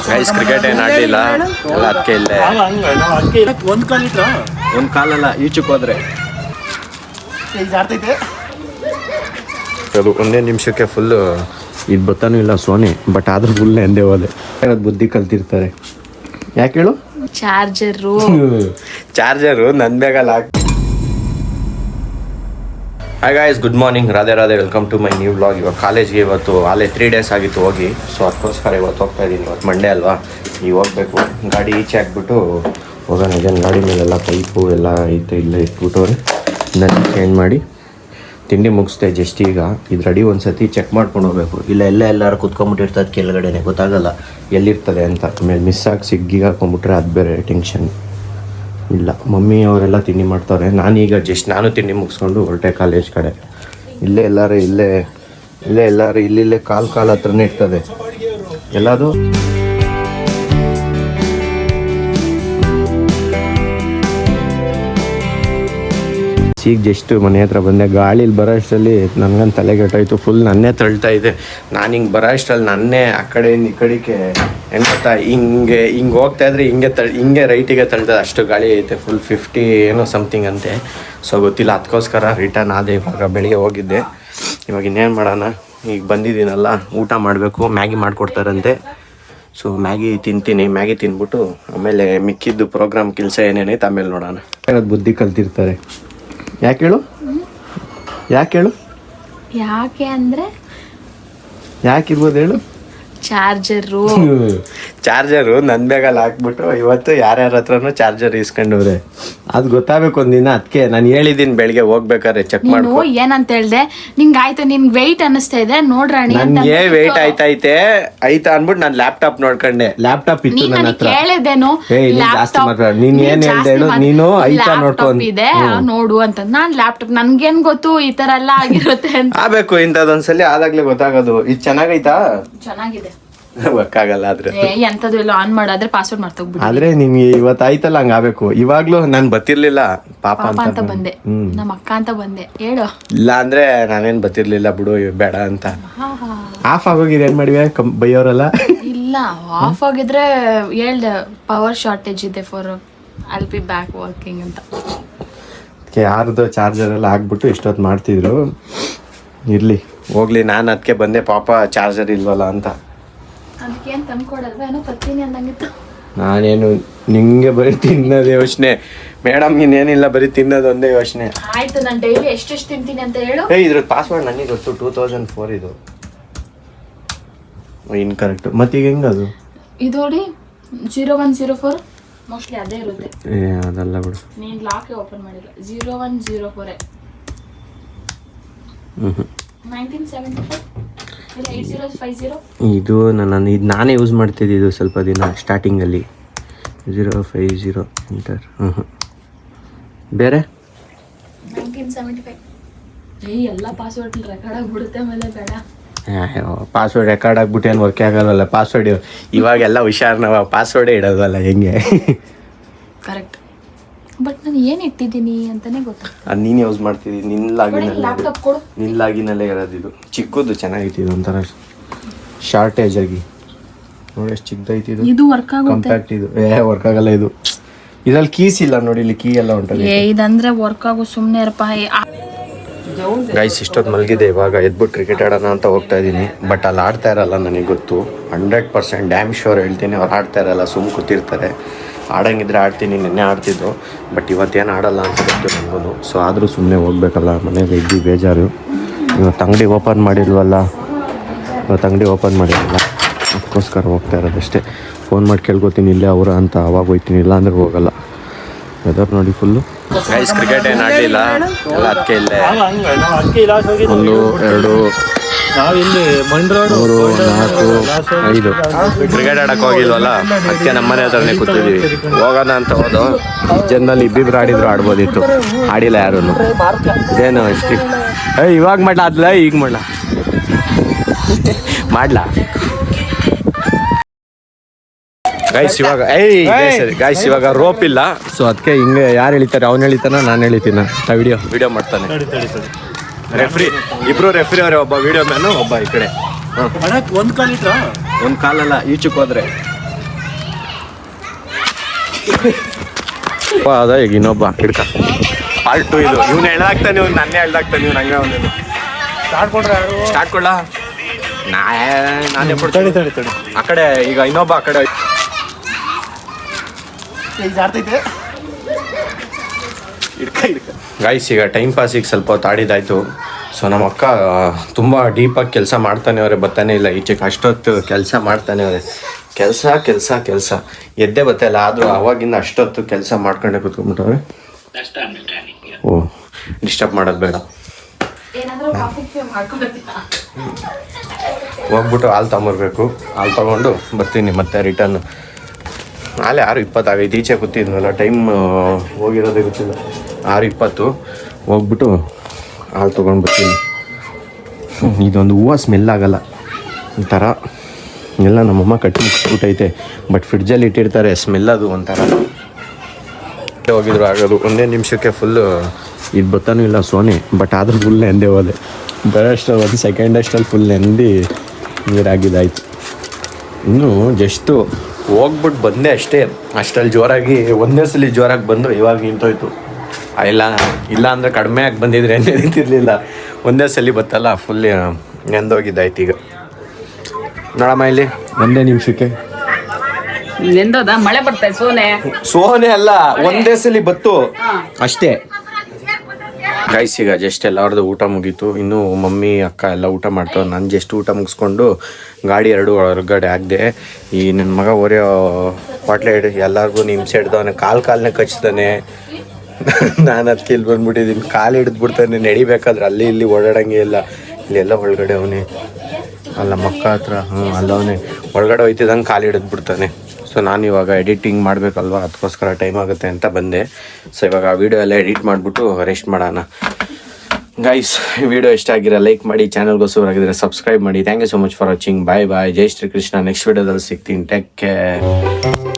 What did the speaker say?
Guys cricket ಏನು ಆಡಲಿಲ್ಲ ಎಲ್ಲ ಅದಕ್ಕೆ ಇಲ್ಲೇ ಒಂದು ಕಾಲಲ್ಲ ಈಚಕ್ಕೆ ಹೋದ್ರೆ ಅದು ಒಂದೇ ನಿಮಿಷಕ್ಕೆ ಫುಲ್ಲು ಇದು ಗೊತ್ತಾನೂ ಇಲ್ಲ ಸೋನಿ. ಬಟ್ ಆದ್ರೂ ಫುಲ್ ಎಂದೇ ಹೋದೆ. ಬುದ್ಧಿ ಕಲ್ತಿರ್ತಾರೆ. ಯಾಕೆ ಹೇಳು? ಚಾರ್ಜರು ನನ್ನ ಬೇಗಲ್ಲ. Hi guys, good morning, Radhe welcome to my new vlog. ಇವಾಗ ಕಾಲೇಜ್ಗೆ ಇವತ್ತು ಅಲ್ಲೇ 3 days ಆಗಿತ್ತು ಹೋಗಿ. ಸೊ ಅದಕ್ಕೋಸ್ಕರ ಇವತ್ತು ಹೋಗ್ತಾ ಇದ್ದೀನಿ. ಇವತ್ತು ಮಂಡೇ ಅಲ್ವಾ, ಈಗ ಹೋಗ್ಬೇಕು. ಗಾಡಿ ಈಚೆ ಹಾಕ್ಬಿಟ್ಟು ಹೋಗೋಣ. ಇದನ್ನು ಗಾಡಿ ಮೇಲೆಲ್ಲ ಪೈಪು ಎಲ್ಲ ಐತೆ, ಇಲ್ಲೇ ಇಟ್ಬಿಟ್ಟು ನಾನು ಚೇಂಜ್ ಮಾಡಿ ತಿಂಡಿ ಮುಗಿಸ್ದೆ ಜಸ್ಟ್ ಈಗ. ಇದು ರೆಡಿ ಒಂದು ಸತಿ ಚೆಕ್ ಮಾಡ್ಕೊಂಡು ಹೋಗ್ಬೇಕು. ಎಲ್ಲರೂ ಕುತ್ಕೊಂಡ್ಬಿಟ್ಟಿರ್ತದೆ ಕೆಳಗಡೆನೆ, ಗೊತ್ತಾಗಲ್ಲ ಎಲ್ಲಿರ್ತದೆ ಅಂತ. ಆಮೇಲೆ ಮಿಸ್ ಆಗಿ ಸಿಗ್ಗಿಗೆ ಹಾಕೊಂಡ್ಬಿಟ್ರೆ ಅದು ಬೇರೆ ಟೆನ್ಷನ್. ಇಲ್ಲ, ಮಮ್ಮಿ ಅವರೆಲ್ಲ ತಿಂಡಿ ಮಾಡ್ತಾರೆ. ನಾನೀಗ ನಾನು ತಿಂಡಿ ಮುಗಿಸ್ಕೊಂಡು ಹೊರಟೆ ಕಾಲೇಜ್ ಕಡೆ. ಇಲ್ಲೇ ಎಲ್ಲರೂ ಇಲ್ಲೇ ಕಾಲು ಹತ್ರನೇ ಇರ್ತದೆ ಎಲ್ಲದು. ಈಗ ಜಸ್ಟ್ ಮನೆ ಹತ್ರ ಬಂದೆ. ಗಾಳೀಲಿ ಬರೋ ಅಷ್ಟರಲ್ಲಿ ನನಗಂತ ತಲೆಗೆಟ್ಟೋಯ್ತು. ಫುಲ್ ನನ್ನೇ ತಳ್ತಾ ಇದೆ. ನಾನು ಹಿಂಗೆ ಬರೋ ಅಷ್ಟರಲ್ಲಿ ನನ್ನೇ ಆ ಕಡೆಯಿಂದ ಈ ಕಡೆಗೆ ಹೆಂಗೆ ಗೊತ್ತಾ, ಹಿಂಗೆ ಹೋಗ್ತಾ ಇದ್ರೆ ಹಿಂಗೆ ರೈಟಿಗೆ ತಳ್ತದೆ. ಅಷ್ಟು ಗಾಳಿ ಐತೆ. ಫುಲ್ 50 ಏನೋ ಸಮಥಿಂಗ್ ಅಂತೆ. ಸೊ ಗೊತ್ತಿಲ್ಲ, ಅದಕ್ಕೋಸ್ಕರ ರಿಟರ್ನ್ ಆದೆ. ಇವಾಗ ಬೆಳಿಗ್ಗೆ ಹೋಗಿದ್ದೆ. ಇವಾಗ ಇನ್ನೇನು ಮಾಡೋಣ, ಈಗ ಬಂದಿದ್ದೀನಲ್ಲ, ಊಟ ಮಾಡಬೇಕು. ಮ್ಯಾಗಿ ಮಾಡಿಕೊಡ್ತಾರಂತೆ. ಸೊ ಮ್ಯಾಗಿ ತಿಂತೀನಿ. ಮ್ಯಾಗಿ ತಿಂದ್ಬಿಟ್ಟು ಆಮೇಲೆ ಮಿಕ್ಕಿದ್ದು ಪ್ರೋಗ್ರಾಮ್ ಕೆಲಸ ಏನೇನೈತೆ ಆಮೇಲೆ ನೋಡೋಣ. ಬುದ್ಧಿ ಕಲ್ತಿರ್ತಾರೆ. ಯಾಕೆ ಹೇಳು? ಯಾಕೆ ಅಂದ್ರೆ ಯಾಕಿರ್ಬೋದು ಹೇಳು? ಚಾರ್ಜರು ನನ್ನ ಬೇಗಲ್ಲಿ ಹಾಕ್ಬಿಟ್ಟು ಇವತ್ತು ಯಾರ್ಯಾರ ಹತ್ರನೂ ಚಾರ್ಜರ್ ಇಸ್ಕೊಂಡವ್ರೆ. ಅದು ಗೊತ್ತಾಗಬೇಕು ಒಂದಿನ. ಅದಕ್ಕೆ ನಾನು ಹೇಳಿದ್ದೀನಿ ಬೆಳಿಗ್ಗೆ ಹೋಗ್ಬೇಕಾದ್ರೆ ಚೆಕ್ ಮಾಡ್ಕೊ. ಏನಂತ ಹೇಳ್ದೆ, ನಿಂಗೆ ಆಯ್ತು, ನಿನ್ಗೆ ವೆಯ್ಟ್ ಅನ್ನಿಸ್ತಾ ಇದೆ ನೋಡ್ರಾಣಿ. ನನಗೆ ವೆಯ್ಟ್ ಆಯ್ತಾ ಅನ್ಬಿಟ್ಟು ನಾನು ಲ್ಯಾಪ್ಟಾಪ್ ನೋಡ್ಕೊಂಡೆ. ಲ್ಯಾಪ್ಟಾಪ್ ಇತ್ತು ನನ್ನ ಹತ್ರ. ಕೇಳಿದೇನು ಜಾಸ್ತಿ ಮಾತ್ರ. ನೀನ್ ಏನ್ ಹೇಳ್ದೆ ಹೇಳು? ನೀನು ಐತಾ ನೋಡ್ಕೊಂಡು ಇದೆ ನೋಡು ಅಂತ. ನಾನ್ ಲ್ಯಾಪ್ಟಾಪ್ ನನ್ಗೇನ್ ಗೊತ್ತು ಈ ತರ ಎಲ್ಲ ಆಗಿರುತ್ತೆ ಅಂತ. ಆಗ್ಬೇಕು ಇಂಥದೊಂದ್ಸಲಿ, ಆದಾಗ್ಲೇ ಗೊತ್ತಾಗೋದು. ಇದು ಚೆನ್ನಾಗೈತಾ? ಚೆನ್ನಾಗಿದೆ. ಗೊತ್ತಾಗಲ್ಲ ಆದ್ರೆ ಎಂತದು ಎಲ್ಲ ಆನ್ ಮಾಡಾದ್ರೆ ಪಾಸ್ವರ್ಡ್ ಮರ್ತೋಗ್ಬಿಟ್ಟು. ಆದ್ರೆ ನಿಮ್ಗೆ ಇವತ್ತು ಆಯ್ತಲ್ಲ, ಹಂಗ ಆಗ್ಬೇಕು. ಇವಾಗ್ಲೂ ನಾನ್ ಬತ್ತಿರ್ಲಿಲ್ಲ. ಪಾಪ ಅಂತ ಬಂದೆ, ನಮ್ಮ ಅಕ್ಕ ಅಂತ ಬಂದೆ. ಹೇಳು. ಇಲ್ಲ ಅಂದ್ರೆ ನಾನೇನ್ ಬತ್ತಿರ್ಲಿಲ್ಲ ಬಿಡು, ಬೇಡ ಅಂತ. ಆಫ್ ಆಗೋಗಿದೆ. ಏನ್ ಮಾಡಿವೆ ಬೈಯೋರಲ್ಲ? ಇಲ್ಲ, ಆಫ್ ಆಗಿದ್ರೆ ಹೇಳ್ದೆ ಪವರ್ ಶಾರ್ಟೇಜ್ ಇದೆ for I'll be back working ಅಂತ. ಯಾರ್ದು ಚಾರ್ಜರ್ ಎಲ್ಲ ಹಾಕ್ಬಿಟ್ಟು ಇಷ್ಟೊತ್ತು ಮಾಡ್ತಿದ್ರು. ಇರ್ಲಿ ಹೋಗ್ಲಿ, ನಾನು ಅದಕ್ಕೆ ಬಂದೆ. ಪಾಪ ಚಾರ್ಜರ್ ಇಲ್ವಲ್ಲ ಅಂತ. ಅದಕ್ಕೇನು ತಂದ್ಕೊಡಲ್ವ? ಏನೋ ತರ್ತೀನಿ ಅಂದಂಗಿತ್ತು. ನಾನೇನು ನಿಂಗೆ ಬರೀ ತಿನ್ನೋದು ಯೋಚನೆ ಮೇಡಮ್, ಇನ್ನೇನಿಲ್ಲ, ಬರೀ ತಿನ್ನೋದು ಒಂದೇ ಯೋಚನೆ. ಆಯ್ತು, ನಾನು ಡೈಲಿ ಎಷ್ಟೆಷ್ಟು ತಿಂತೀನಿ ಅಂತ ಹೇಳು. ಇದ್ರ ಪಾಸ್ವರ್ಡ್ ನನಗೆ ಗೊತ್ತು, 2004 ಇದು. ಇನ್ಕರೆಕ್ಟ್. ಮತ್ತೀಗ ಹೆಂಗದು? ಇದು ನೋಡಿ 0104 ಮೋಸ್ಟ್ಲಿ ಅದೇ ಇರುತ್ತೆ. ಅದಲ್ಲ ಬಿಡು, ನೀನು ಲಾಕ್ ಓಪನ್ ಮಾಡಿಲ್ಲ. 0104 1974 8050. ಇದು ನಾನೇ ಯೂಸ್ ಮಾಡ್ತಿದ್ದಿದ್ದು ಸ್ವಲ್ಪ ದಿನ ಸ್ಟಾರ್ಟಿಂಗಲ್ಲಿ. 050 ಎಂಟರ್. ಬೇರೆ 1975. ಎಲ್ಲ ಪಾಸ್ವರ್ಡ್ ರೆಕಾರ್ಡ್ ಆಗಿಬಿಡುತ್ತೆ. ಆಮೇಲೆ ಬೇಡ. ಪಾಸ್ವರ್ಡ್ ರೆಕಾರ್ಡ್ ಆಗ್ಬಿಟ್ಟು ಏನು ವರ್ಕ್ ಆಗಲ್ಲ. ಪಾಸ್ವರ್ಡ್ ಇವಾಗೆಲ್ಲ ಹುಷಾರ್. ಪಾಸ್ವರ್ಡೇ ಇಡೋದಲ್ಲ ಹೆಂಗೆ. ಕರೆಕ್ಟ್. ಬಟ್ ನಾನು ಏನು ಇಟ್ಟಿದ್ದೀನಿ ಅಂತಾನೆ ಗೊತ್ತಾ. ಅದು ನೀನು ಯೂಸ್ ಮಾಡ್ತಿದ್ದೀನಿ. ನಿನ್ನ ಲಾಗಿನಲ್ಲೇ ಇರೋದು. ಇದು ಚಿಕ್ಕದು ಚೆನ್ನಾಗಿತ್ತು. ಒಂಥರ ಶಾರ್ಟೇಜ್ ಆಗಿ ನೋಡಿ, ಎಷ್ಟು ಚಿಕ್ಕದೈತಿ ಇದು. ಇದು ವರ್ಕ್ ಆಗುತ್ತೆ. ಕಾಂಪ್ಯಾಕ್ಟ್ ಇದು. ವರ್ಕ್ ಆಗಲ್ಲ ಇದು. ಇದ್ರಲ್ಲಿ ಕೀಸ್ ಇಲ್ಲ ನೋಡಿ, ಇಲ್ಲಿ ಕೀ ಎಲ್ಲ ಉಂಟಲ್ಲ. ಇದಂದ್ರೆ ವರ್ಕ್ ಆಗೋ. ಸುಮ್ಮನೆ ಇರಪ್ಪ. ಗೈಸ್, ಇಷ್ಟೊತ್ತು ಮಲಗಿದೆ. ಇವಾಗ ಎದ್ಬಿಟ್ಟು ಕ್ರಿಕೆಟ್ ಆಡೋಣ ಅಂತ ಹೋಗ್ತಾ ಇದ್ದೀನಿ. ಬಟ್ ಅಲ್ಲಿ ಆಡ್ತಾ ಇರಲ್ಲ, ನನಗೆ ಗೊತ್ತು. 100% ಡ್ಯಾಮ್ ಶೋರ್ ಹೇಳ್ತೀನಿ, ಅವ್ರು ಆಡ್ತಾ ಇರಲ್ಲ, ಸುಮ್ಮನೆ ಕೂತಿರ್ತಾರೆ. ಆಡಂಗಿದ್ರೆ ಆಡ್ತೀನಿ, ನಿನ್ನೆ ಆಡ್ತಿದ್ದು. ಬಟ್ ಇವತ್ತೇನು ಆಡಲ್ಲ ಅಂತ ಗೊತ್ತು ನನಗೂ. ಸೊ ಆದರೂ ಸುಮ್ಮನೆ ಹೋಗ್ಬೇಕಲ್ಲ, ಮನೆಗೆ ಇದ್ದು ಬೇಜಾರು. ಇವತ್ತು ಅಂಗಡಿ ಓಪನ್ ಮಾಡಿಲ್ವಲ್ಲ, ಅದಕ್ಕೋಸ್ಕರ ಹೋಗ್ತಾ ಇರೋದಷ್ಟೇ. ಫೋನ್ ಮಾಡಿ ಕೇಳ್ಕೊತೀನಿ ಇಲ್ಲೇ ಅವರ ಅಂತ. ಅವಾಗ ಹೋಗ್ತೀನಿ, ಇಲ್ಲ ಅಂದ್ರೆ ಹೋಗಲ್ಲ. ವೆದರ್ ನೋಡಿ ಫುಲ್ಲು. ಗೈಸ್, ಕ್ರಿಕೆಟ್ ಏನು ಆಡಲಿಲ್ಲ ಎಲ್ಲ ಅದಕ್ಕೆ ಇಲ್ಲೇ 1 2 3 4 5 ಕ್ರಿಕೆಟ್ ಆಡಕ್ಕೆ ಹೋಗಿಲ್ವಲ್ಲ, ಅದಕ್ಕೆ ನಮ್ಮನೆ ಹತ್ರನೇ ಕೂತಿದ್ದೀವಿ. ಹೋಗೋಣ ಅಂತ ಹೋದು. ಜನರಲ್ಲಿ ಇಬ್ಬಿಬ್ರು ಆಡ್ಬೋದಿತ್ತು, ಆಡಿಲ್ಲ ಯಾರೂ. ಇದೇನು ಇಷ್ಟು ಇವಾಗ ಮಾಡ್ಲಾ ಈಗ ಮಾಡ್ಲಾ ಗೈಸ್ ಇವಾಗ ರೋಪ್ ಇಲ್ಲ. ಸೊ ಅದಕ್ಕೆ ಹಿಂಗೆ ಯಾರು ಎಳಿತಾರೆ, ಅವ್ನು ಎಳಿತಾನ ನಾನು ಎಳಿತೀನ. ವಿಡಿಯೋ ಮಾಡ್ತಾನೆ. ಇಬ್ರು ರೆಫ್ರಿ ಅವರೇ, ಒಬ್ಬ ವಿಡಿಯೋ ಮ್ಯಾನು, ಒಬ್ಬ ಈ ಕಡೆ. ಒಂದು ಕಾಲಲ್ಲ ಈಚಕ್ಕೆ ಹೋದ್ರೆ ಅದ ಈಗ ಇನ್ನೊಬ್ಬ ಹಿಡ್ಕ ಪಾರ್ಟ್ 2 ಇದು. ಇವ್ನು ಹೇಳ್ದಾಗ್ತಾನೆ, ಇವ್ನು ನನ್ನೇ ಹೇಳ್ದಾಗ್ತಾನೆ, ಇವ್ನು ಹಂಗೆ ಅವನೇನು ಸ್ಟಾರ್ಟ್ ಕೊಡ್ಲಾ? ನಾನೇ ತಡಿ ತಡಿ ತಡಿ ಆ ಕಡೆ ಈಗ ಇನ್ನೊಬ್ಬ ಆ ಕಡೆ ಗೈಸ್ ಈಗ ಟೈಮ್ ಪಾಸಿಗೆ ಸ್ವಲ್ಪ ಹೊತ್ತು ಆಡಿದಾಯ್ತು. ಸೊ ನಮ್ಮ ಅಕ್ಕ ತುಂಬ ಡೀಪಾಗಿ ಕೆಲಸ ಮಾಡ್ತಾನೆ ಅವರೇ, ಬರ್ತಾನೆ ಇಲ್ಲ ಈಚೆಗೆ. ಅಷ್ಟೊತ್ತು ಕೆಲಸ ಮಾಡ್ತಾನೆ ಅವರೇ, ಕೆಲಸ ಕೆಲಸ ಕೆಲಸ ಎದ್ದೇ ಬತ್ತಾಯಿಲ್ಲ. ಆದರೂ ಅವಾಗಿಂದ ಅಷ್ಟೊತ್ತು ಕೆಲಸ ಮಾಡ್ಕೊಂಡೆ ಕೂತ್ಕೊಂಡ್ಬಿಟ್ಟವ್ರೆ. ಓ ಡಿಸ್ಟರ್ಬ್ ಮಾಡೋದು ಬೇಡ. ಹೋಗ್ಬಿಟ್ಟು ಹಾಲು ತೊಗೊಂಬರ್ಬೇಕು. ಹಾಲು ತೊಗೊಂಡು ಬರ್ತೀನಿ ಮತ್ತೆ ರಿಟರ್ನ್. ನಾಳೆ 6:20 ಆಗೈತೆ. ಈಚೆ ಕೂತಿದ್ನಲ್ಲ, ಟೈಮ್ ಹೋಗಿರೋದೇ ಗೊತ್ತಿಲ್ಲ. 6:20 ಹೋಗ್ಬಿಟ್ಟು ಹಾಲು ತೊಗೊಂಡು ಬರ್ತೀನಿ. ಇದೊಂದು ಹೂವು ಸ್ಮೆಲ್ ಆಗಲ್ಲ ಒಂಥರ, ಎಲ್ಲ ನಮ್ಮಮ್ಮ ಕಟ್ಟಿ ಮುಗಿಸ್ಬಿಟ್ಟೈತೆ. ಬಟ್ ಫ್ರಿಡ್ಜಲ್ಲಿ ಇಟ್ಟಿರ್ತಾರೆ, ಸ್ಮೆಲ್ ಅದು ಒಂಥರ. ಹೋಗಿದ್ರು ಆಗೋದು ಒಂದೇ ನಿಮಿಷಕ್ಕೆ ಫುಲ್ಲು ಇದು ಬತ್ತಾನೂ ಇಲ್ಲ ಸೋನೆ. ಬಟ್ ಆದರೂ ಫುಲ್ ನೆಂದೇ ಹೋದೆ. ಬರೋಷ್ಟರಲ್ಲಿ 1 ಸೆಕೆಂಡ್ ಅಷ್ಟಲ್ಲಿ ಫುಲ್ ನೆಂದು ನೀರಾಗಿದ್ದಾಯ್ತು. ಇನ್ನೂ ಜಸ್ಟು ಹೋಗ್ಬಿಟ್ಟು ಬಂದೆ ಅಷ್ಟೇ. ಅಷ್ಟರಲ್ಲಿ ಜೋರಾಗಿ ಒಂದೇ ಸಲ ಜೋರಾಗಿ ಬಂದು ಇವಾಗ ನಿಂತೋಯ್ತು. ಇಲ್ಲ ಅಂದರೆ ಕಡಿಮೆ ಆಗಿ ಬಂದಿದ್ರೆ ನಿಂತಿರಲಿಲ್ಲ. ಒಂದೇ ಸಲ ಬತ್ತಲ್ಲ ಫುಲ್ ನೆಂದೋಗಿದ್ದಾಯ್ತು. ಈಗ ನೋಡಮ್ಮ ಇಲ್ಲಿ ಒಂದೇ ನಿಮಿಷಕ್ಕೆ ನೆಂದೋದ ಮಳೆ ಬರ್ತಾ ಸೋನೆ ಅಲ್ಲ, ಒಂದೇ ಸಲ ಬತ್ತು ಅಷ್ಟೇ. ಗೈಸ್ ಈಗ ಜಸ್ಟ್ ಎಲ್ಲರದು ಊಟ ಮುಗೀತು. ಇನ್ನೂ ಮಮ್ಮಿ ಅಕ್ಕ ಎಲ್ಲ ಊಟ ಮಾಡ್ತಾವೆ. ನಾನು ಜಸ್ಟ್ ಊಟ ಮುಗಿಸ್ಕೊಂಡು ಗಾಡಿ 2 ಹೊರಗಡೆ ಹಾಕಿದೆ. ಈ ನನ್ನ ಮಗ ಒರೆಯೋ ಬಾಟ್ಲೆ ಹಿಡಿ ಎಲ್ಲರಿಗೂ ಹಿಂಸೆ ಹಿಡ್ದವನೆ, ಕಾಲನ್ನೇ ಕಚ್ತಾನೆ. ನಾನು ಅದಕ್ಕೆ ಇಲ್ಲಿ ಬಂದ್ಬಿಟ್ಟಿದ್ದೀನಿ. ಕಾಲು ಹಿಡಿದ್ಬಿಡ್ತಾನೆ, ನಡಿಬೇಕಾದ್ರೆ ಅಲ್ಲಿ ಇಲ್ಲಿ ಓಡಾಡಂಗೆ ಇಲ್ಲ. ಇಲ್ಲೆಲ್ಲ ಒಳಗಡೆ ಅವನೇ ಅಲ್ಲ ಮಕ್ಕ ಹತ್ರ, ಅಲ್ಲವನೇ ಒಳಗಡೆ ಹೋಯ್ತಿದ್ದಂಗೆ ಕಾಲು ಹಿಡಿದ್ಬಿಡ್ತಾನೆ. ಸೊ ನಾನು ಇವಾಗ ಎಡಿಟಿಂಗ್ ಮಾಡಬೇಕಲ್ವ, ಅದಕ್ಕೋಸ್ಕರ ಟೈಮ್ ಆಗುತ್ತೆ ಅಂತ ಬಂದೆ. ಸೊ ಇವಾಗ ಆ ವಿಡಿಯೋ ಎಲ್ಲ ಎಡಿಟ್ ಮಾಡಿಬಿಟ್ಟು ರೆಸ್ಟ್ ಮಾಡೋಣ. ಗೈಸ್ ವಿಡಿಯೋ ಇಷ್ಟ ಆಗಿರೋ ಲೈಕ್ ಮಾಡಿ, ಚಾನಲ್ಗೋಸ್ಕರಾಗಿದ್ದರೆ ಸಬ್ಸ್ಕ್ರೈಬ್ ಮಾಡಿ. Thank you so much for watching. Bye bye. ಜೈ ಶ್ರೀ ಕೃಷ್ಣ. ನೆಕ್ಸ್ಟ್ ವಿಡಿಯೋದಲ್ಲಿ ಸಿಗ್ತೀನಿ. Take care.